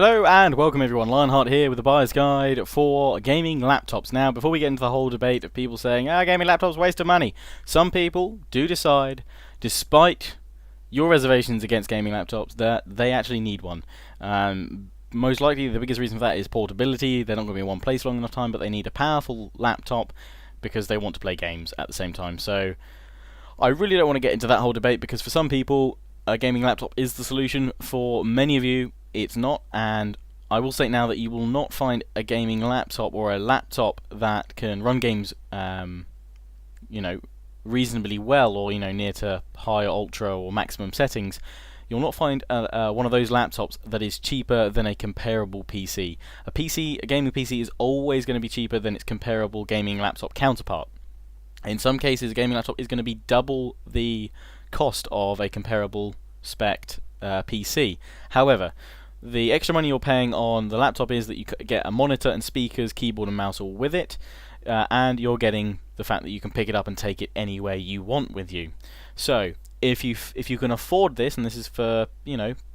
Hello and welcome everyone, Lionheart here with the buyer's guide for gaming laptops. Now, before we get into the whole debate of people saying, gaming laptops waste of money, some people do decide, despite your reservations against gaming laptops, that they actually need one. Most likely the biggest reason for that is portability. They're not going to be in one place long enough time, but they need a powerful laptop because they want to play games at the same time. So I really don't want to get into that whole debate because for some people, a gaming laptop is the solution. For many of you, it's not, and I will say now that you will not find a gaming laptop or a laptop that can run games, reasonably well, or near to high, ultra, or maximum settings. You'll not find one of those laptops that is cheaper than a comparable PC. A gaming PC is always going to be cheaper than its comparable gaming laptop counterpart. In some cases, a gaming laptop is going to be double the cost of a comparable spec PC. However, the extra money you're paying on the laptop is that you get a monitor and speakers, keyboard and mouse all with it, and you're getting the fact that you can pick it up and take it anywhere you want with you. So if you can afford this, and this is for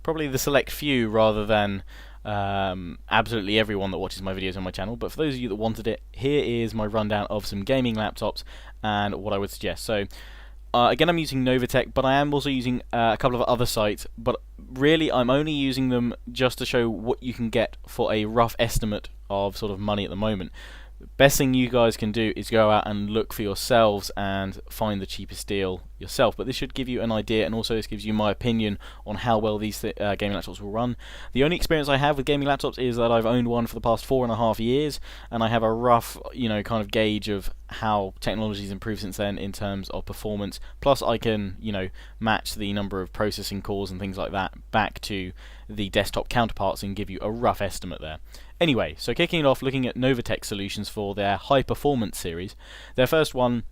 probably the select few rather than absolutely everyone that watches my videos on my channel, but for those of you that wanted it, here is my rundown of some gaming laptops and what I would suggest. So again, I'm using Novatech, but I am also using a couple of other sites, but really I'm only using them just to show what you can get for a rough estimate of sort of money at the moment. Best thing you guys can do is go out and look for yourselves and find the cheapest deal yourself, but this should give you an idea, and also this gives you my opinion on how well these gaming laptops will run. The only experience I have with gaming laptops is that I've owned one for the past 4.5 years, and I have a rough kind of gauge of how technology's improved since then in terms of performance. Plus I can match the number of processing cores and things like that back to the desktop counterparts and give you a rough estimate there. Anyway, so kicking it off, looking at Novatech solutions for their high performance series. Their first one,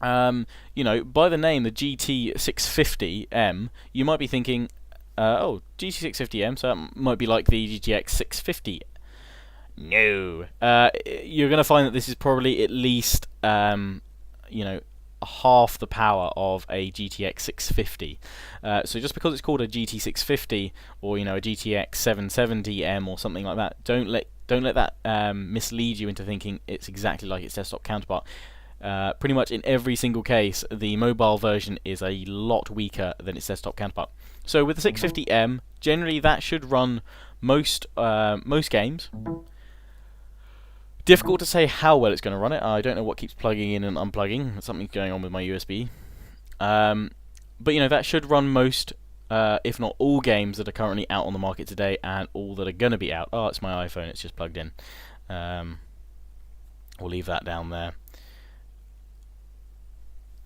by the name, the GT650M, you might be thinking, GT650M, so that might be like the GTX 650. No, you're going to find that this is probably at least, half the power of a GTX 650. So just because it's called a GT 650 or a GTX 770M or something like that, don't let that mislead you into thinking it's exactly like its desktop counterpart. Pretty much in every single case, the mobile version is a lot weaker than its desktop counterpart. So with the 650M, generally that should run most games. Difficult to say how well it's going to run it. I don't know what keeps plugging in and unplugging. Something's going on with my USB. But that should run most, if not all, games that are currently out on the market today, and all that are going to be out. Oh, it's my iPhone. It's just plugged in. We'll leave that down there.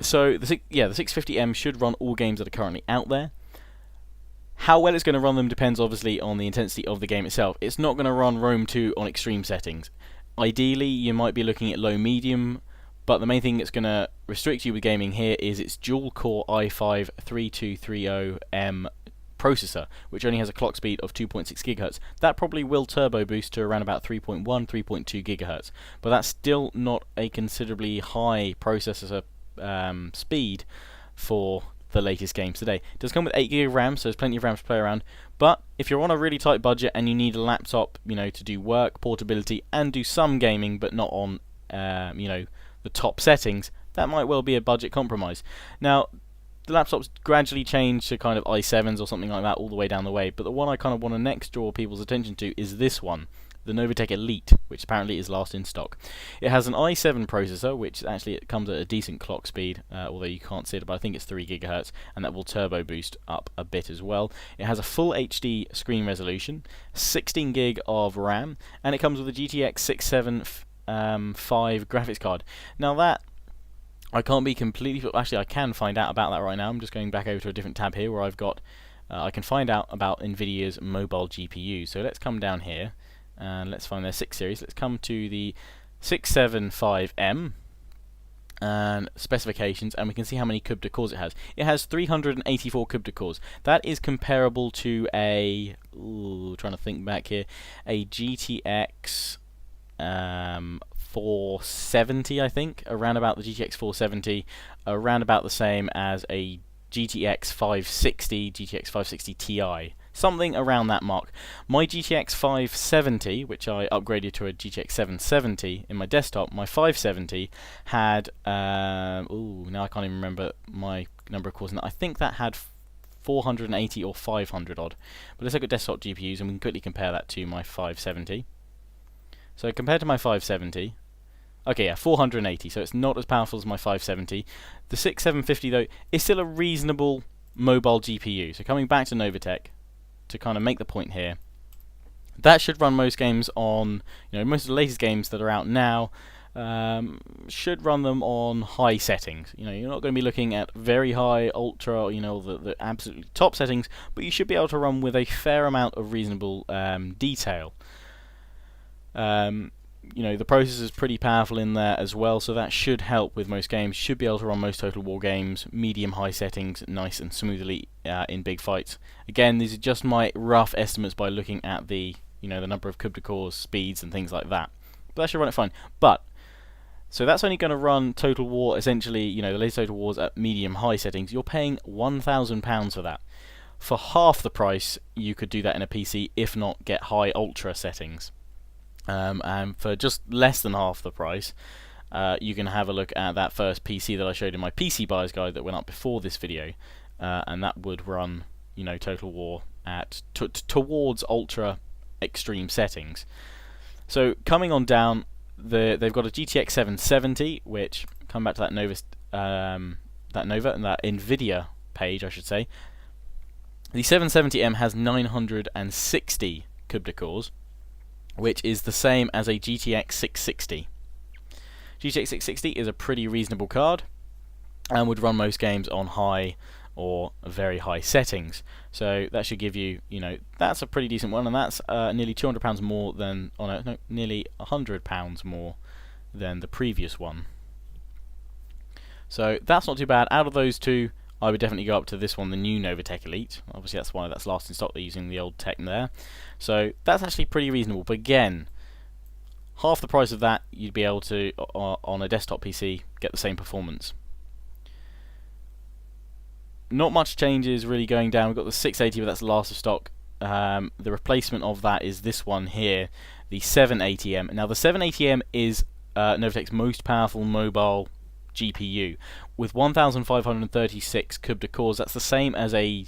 So the 650M should run all games that are currently out there. How well it's going to run them depends obviously on the intensity of the game itself. It's not going to run Rome 2 on extreme settings. Ideally, you might be looking at low-medium, but the main thing that's going to restrict you with gaming here is its dual-core i5 3230M processor, which only has a clock speed of 2.6 GHz. That probably will turbo boost to around about 3.1, 3.2 GHz, but that's still not a considerably high processor speed for the latest games today. It does come with 8GB of RAM, so there's plenty of RAM to play around, but if you're on a really tight budget and you need a laptop, to do work, portability, and do some gaming, but not on, the top settings, that might well be a budget compromise. Now, the laptops gradually change to kind of i7s or something like that all the way down the way, but the one I kind of want to next draw people's attention to is this one, the Novatech Elite, which apparently is last in stock. It has an i7 processor, which actually it comes at a decent clock speed, although you can't see it, but I think it's 3 GHz, and that will turbo boost up a bit as well. It has a full HD screen resolution, 16 GB of RAM, and it comes with a GTX 675 graphics card. Now that I can't be completely, actually I can find out about that right now. I'm just going back over to a different tab here where I've got, I can find out about Nvidia's mobile GPU. So let's come down here and let's find their 6 series. Let's come to the 675M and specifications, and we can see how many CUBE cores it has. It has 384 CUBE cores. That is comparable to a, trying to think back here, a GTX 470, I think, around about the GTX 470, around about the same as a GTX 560, GTX 560 Ti. something around that mark. My GTX 570, which I upgraded to a GTX 770 in my desktop, my 570 had, now I can't even remember my number of cores, and I think that had 480 or 500 odd. But let's look at desktop GPUs and we can quickly compare that to my 570. So compared to my 570, okay, yeah, 480, so it's not as powerful as my 570. The 6750 though is still a reasonable mobile GPU. So coming back to Novatech, to kind of make the point here, that should run most games on, most of the latest games that are out now, should run them on high settings. You're not going to be looking at very high, ultra, the absolutely top settings, but you should be able to run with a fair amount of reasonable detail. The processor is pretty powerful in there as well, so that should help with most games. Should be able to run most Total War games, medium-high settings, nice and smoothly in big fights. Again, these are just my rough estimates by looking at the the number of CUBE cores, speeds, and things like that. But that should run it fine. But so that's only going to run Total War, essentially, the latest Total Wars at medium-high settings. You're paying £1,000 for that. For half the price, you could do that in a PC, if not get high ultra settings. And for just less than half the price, you can have a look at that first PC that I showed in my PC buyer's guide that went up before this video, and that would run, Total War at towards ultra extreme settings. So coming on down, they've got a GTX 770, which come back to that Nova and that Nvidia page, I should say. The 770M has 960 CUBE cores, which is the same as a GTX 660. GTX 660 is a pretty reasonable card and would run most games on high or very high settings. So that should give you, that's a pretty decent one, and that's nearly £200 more than, nearly £100 more than the previous one. So that's not too bad. Out of those two, I would definitely go up to this one, the new Novatech Elite. Obviously that's why that's last in stock, they're using the old tech there. So that's actually pretty reasonable, but again, half the price of that you'd be able to, on a desktop PC, get the same performance. Not much changes really going down. We've got the 680, but that's last of stock. The replacement of that is this one here, the 780M. Now the 780M is Novatech's most powerful mobile GPU with 1,536 CUBE cores. That's the same as a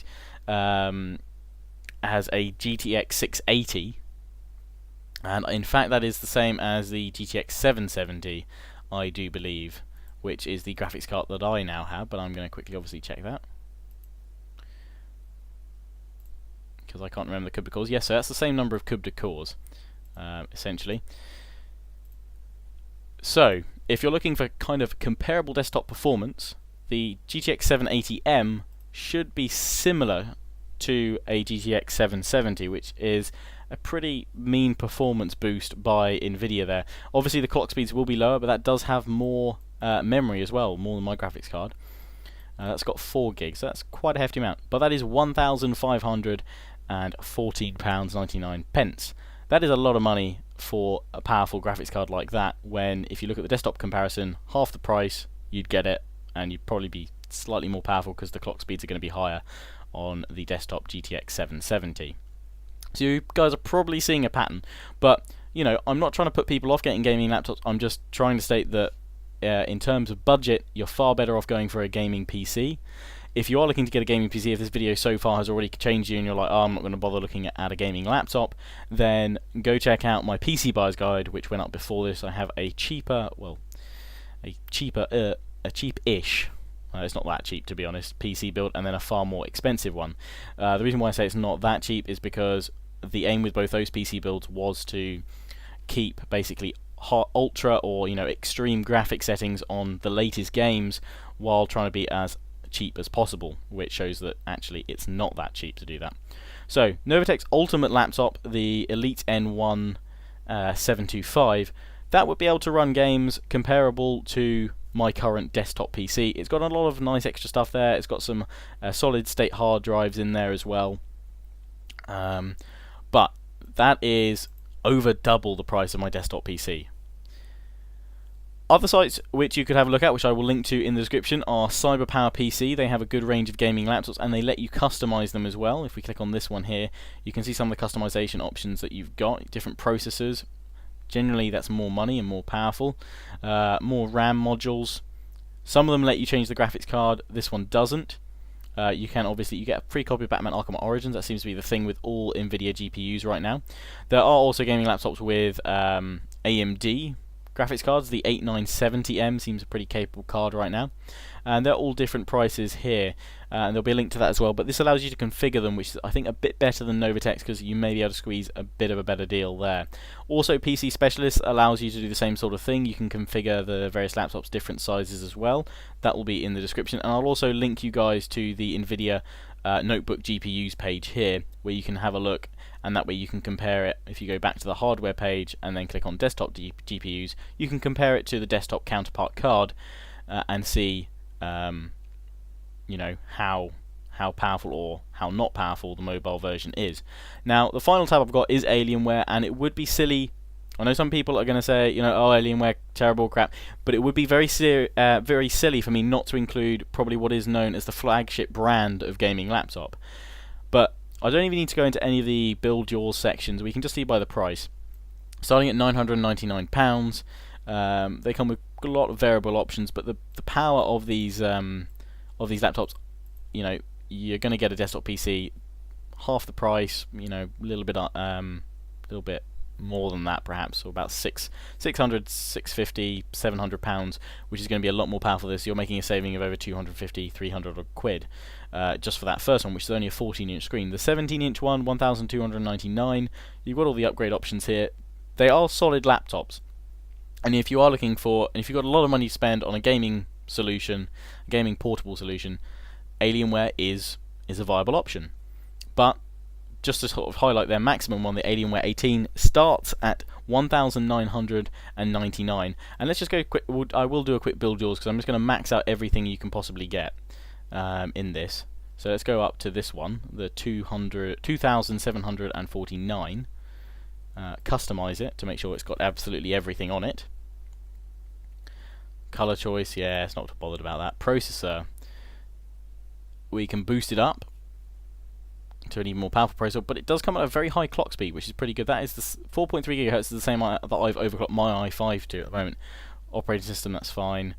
GTX 680, and in fact that is the same as the GTX 770, I do believe, which is the graphics card that I now have. But I'm going to quickly obviously check that, because I can't remember the CUBE cores. Yes, so that's the same number of CUBE cores, essentially. So if you're looking for kind of comparable desktop performance, the GTX 780M should be similar to a GTX 770, which is a pretty mean performance boost by Nvidia there. Obviously the clock speeds will be lower, but that does have more memory as well, more than my graphics card. That's got 4 gigs, so that's quite a hefty amount. But that is £1,514.99. That is a lot of money for a powerful graphics card like that, when if you look at the desktop comparison, half the price you'd get it, and you'd probably be slightly more powerful because the clock speeds are going to be higher on the desktop GTX 770. So you guys are probably seeing a pattern, but I'm not trying to put people off getting gaming laptops. I'm just trying to state that in terms of budget, you're far better off going for a gaming PC. If you are looking to get a gaming PC, if this video so far has already changed you and you're like, oh, I'm not going to bother looking at a gaming laptop, then go check out my PC buyer's guide, which went up before this. I have a cheap-ish, it's not that cheap to be honest, PC build, and then a far more expensive one. The reason why I say it's not that cheap is because the aim with both those PC builds was to keep basically ultra or extreme graphic settings on the latest games while trying to be as cheap as possible, which shows that actually it's not that cheap to do that. So Novatech's ultimate laptop, the Elite N1 725, that would be able to run games comparable to my current desktop PC. It's got a lot of nice extra stuff there. It's got some solid state hard drives in there as well, but that is over double the price of my desktop PC. Other sites which you could have a look at, which I will link to in the description, are CyberPower PC. They have a good range of gaming laptops and they let you customize them as well. If we click on this one here, you can see some of the customization options that you've got, different processors. Generally that's more money and more powerful. More RAM modules. Some of them let you change the graphics card, this one doesn't. You get a free copy of Batman Arkham Origins. That seems to be the thing with all Nvidia GPUs right now. There are also gaming laptops with AMD graphics cards. The 8970M seems a pretty capable card right now, and they're all different prices here, and there'll be a link to that as well. But this allows you to configure them, which is I think a bit better than Novatex, because you may be able to squeeze a bit of a better deal there. Also, PC Specialist allows you to do the same sort of thing. You can configure the various laptops different sizes as well. That will be in the description, and I'll also link you guys to the Nvidia notebook GPUs page here, where you can have a look, and that way you can compare it. If you go back to the hardware page and then click on desktop GPUs, you can compare it to the desktop counterpart card and see you know, how powerful or how not powerful the mobile version is. Now, the final tab I've got is Alienware, and it would be silly. I know some people are going to say, you know, oh, Alienware, terrible crap, but it would be very silly for me not to include probably what is known as the flagship brand of gaming laptop. But I don't even need to go into any of the build yours sections. We can just see by the price. Starting at £999, they come with a lot of variable options, but the power of these laptops, you know, you're going to get a desktop PC half the price, you know, a little bit more than that perhaps, or about 600, 650, 700 pounds, which is going to be a lot more powerful than this. You're making a saving of over 250, 300 quid just for that first one, which is only a 14-inch screen. The 17-inch one, 1,299. You've got all the upgrade options here. They are solid laptops, and if you are looking for, and if you've got a lot of money to spend on a gaming solution, a gaming portable solution, Alienware is a viable option. But just to sort of highlight their maximum one, the Alienware 18 starts at 1,999. And let's just go quick. I will do a quick build yours because I'm just going to max out everything you can possibly get in this. So let's go up to this one, the 2,749. Customize it to make sure it's got absolutely everything on it. Color choice, yeah, it's not bothered about that. Processor, we can boost it up to an even more powerful processor, but it does come at a very high clock speed, which is pretty good. That is the 4.3 GHz is the same that I've overclocked my i5 to at the moment. Operating system, that's fine.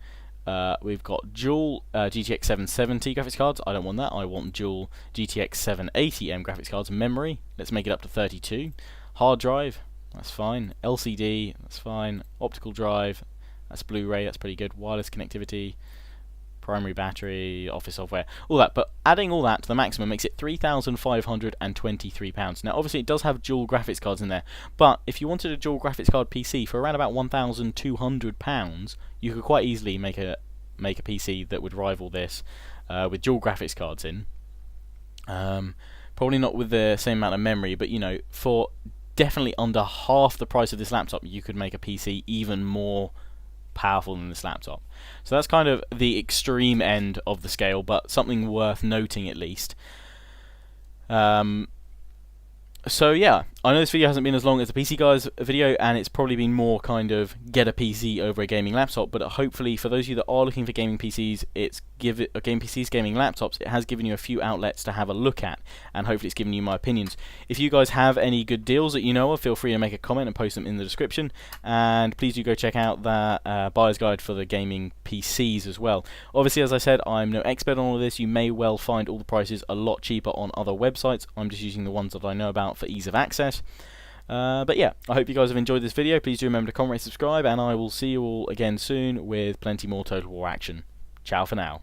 We've got dual GTX 770 graphics cards. I don't want that. I want dual GTX 780M graphics cards. Memory, let's make it up to 32. Hard drive, that's fine. LCD, that's fine. Optical drive, that's Blu-ray, that's pretty good. Wireless connectivity, primary battery, office software, all that. But adding all that to the maximum makes it £3,523. Now, obviously, it does have dual graphics cards in there, but if you wanted a dual graphics card PC for around about £1,200, you could quite easily make a PC that would rival this with dual graphics cards in. Probably not with the same amount of memory, but you know, for definitely under half the price of this laptop, you could make a PC even more powerful than this laptop. So that's kind of the extreme end of the scale, but something worth noting at least. So yeah, I know this video hasn't been as long as the PC Guys video, and it's probably been more kind of get a PC over a gaming laptop, but hopefully for those of you that are looking for gaming PCs, gaming laptops, it has given you a few outlets to have a look at, and hopefully it's given you my opinions. If you guys have any good deals that you know of, feel free to make a comment and post them in the description, and please do go check out the buyer's guide for the gaming PCs as well. Obviously, as I said, I'm no expert on all of this. You may well find all the prices a lot cheaper on other websites. I'm just using the ones that I know about for ease of access. But yeah, I hope you guys have enjoyed this video. Please do remember to comment, rate, subscribe, and I will see you all again soon with plenty more Total War action. Ciao for now.